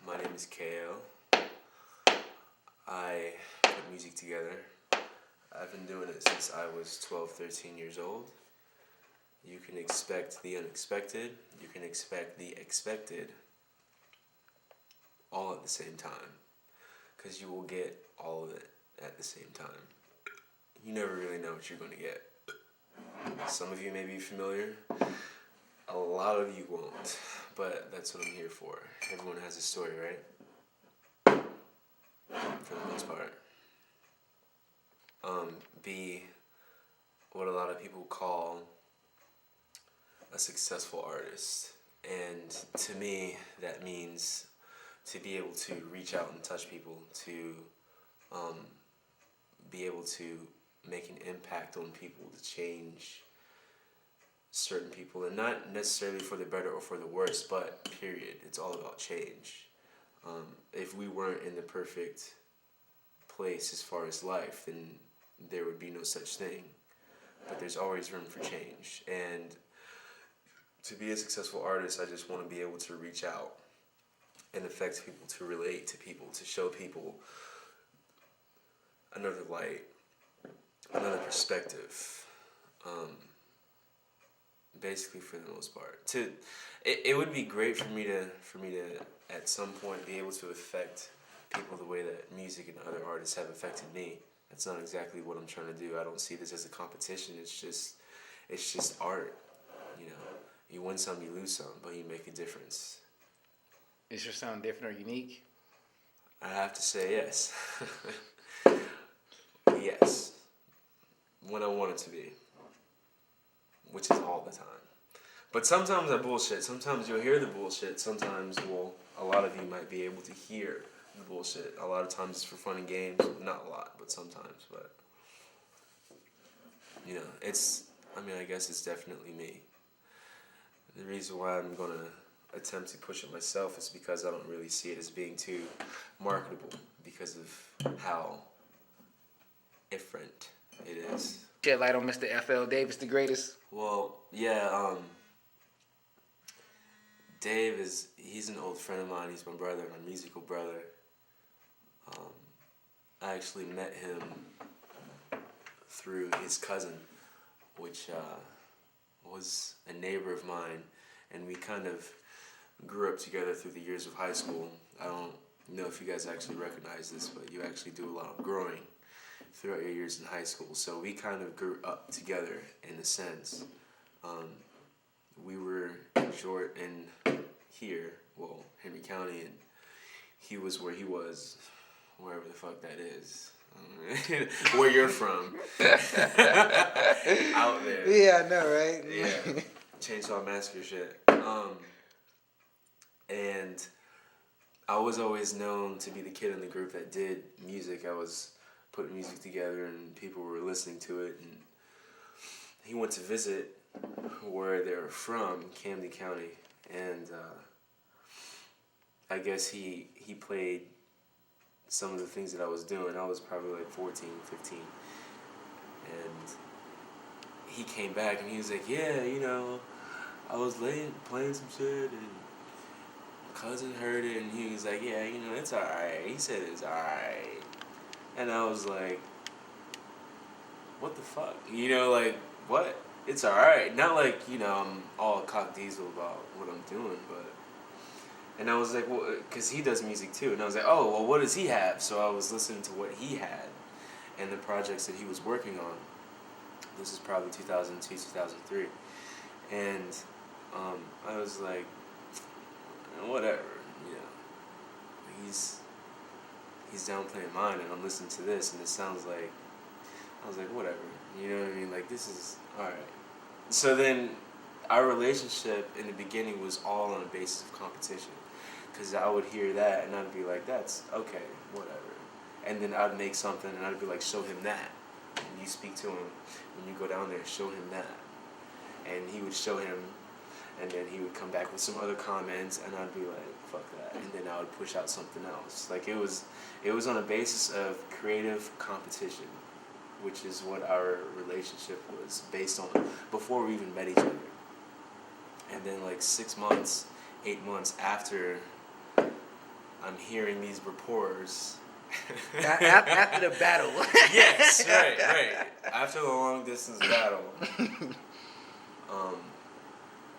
My name is Kayo. I put music together. I've been doing it since I was 12, 13 years old. You can expect the unexpected. You can expect the expected all at the same time. Because you will get all of it at the same time. You never really know what you're going to get. Some of you may be familiar. A lot of you won't. But that's what I'm here for. Everyone has a story, right? For the most part. Be what a lot of people call a successful artist. And to me, that means to be able to reach out and touch people, to be able to make an impact on people, to change certain people, and not necessarily for the better or for the worse, but period. It's all about change. If we weren't in the perfect place as far as life, then there would be no such thing. But there's always room for change. And to be a successful artist, I just want to be able to reach out and affect people, to relate to people, to show people another light, another perspective. Basically, for the most part, it would be great for me to at some point be able to affect people the way that music and other artists have affected me. That's not exactly what I'm trying to do. I don't see this as a competition. It's just art. You know, you win some, you lose some, but you make a difference. Is your sound different or unique? I have to say yes. Yes. When I want it to be. Which is all the time. But sometimes I bullshit. Sometimes you'll hear the bullshit. Sometimes, a lot of you might be able to hear the bullshit. A lot of times it's for fun and games. Not a lot, but sometimes. But, I guess it's definitely me. The reason why I'm going to attempt to push it myself is because I don't really see it as being too marketable because of how different it is. Shed light on Mr. F.L. Davis, the greatest. Well, yeah, Dave he's an old friend of mine. He's my brother, my musical brother. I actually met him through his cousin, which was a neighbor of mine, and we kind of grew up together through the years of high school. I don't know if you guys actually recognize this, but you actually do a lot of growing throughout your years in high school. So we kind of grew up together in a sense. We were short in here, Henry County, and he was where he was, wherever the fuck that is. Where you're from. Out there. Yeah, I know, right? Yeah. Chainsaw Massacre shit. And I was always known to be the kid in the group that did music. I was putting music together and people were listening to it. And he went to visit where they're from, Camden County. And I guess he played some of the things that I was doing. I was probably like 14, 15. And he came back and he was like, yeah, I was playing some shit and my cousin heard it and he was like, yeah, it's alright. He said it's alright. And I was like, what the fuck? What? It's alright. Not like, I'm all cock diesel about what I'm doing, but... And I was like, well, because he does music too. And I was like, oh, well, what does he have? So I was listening to what he had and the projects that he was working on. This is probably 2002, 2003. And I was like, whatever, he's downplaying mine and I'm listening to this and it sounds like, I was like, whatever, you know what I mean? Like, this is, alright. So then, our relationship in the beginning was all on a basis of competition. Because I would hear that and I'd be like, that's okay, whatever. And then I'd make something and I'd be like, show him that. And you speak to him, when you go down there, show him that. And he would show him, and then he would come back with some other comments and I'd be like, fuck that. And then I would push out something else. Like, it was on a basis of creative competition, which is what our relationship was based on before we even met each other. And then like 6 months 8 months after I'm hearing these reports. After the battle. Yes, right. After the long distance battle,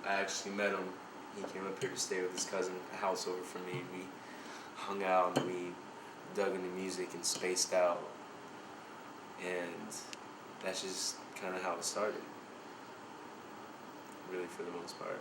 I actually met him. He came up here to stay with his cousin, a house over from me. We hung out and we dug into music and spaced out. And that's just kind of how it started. Really, for the most part.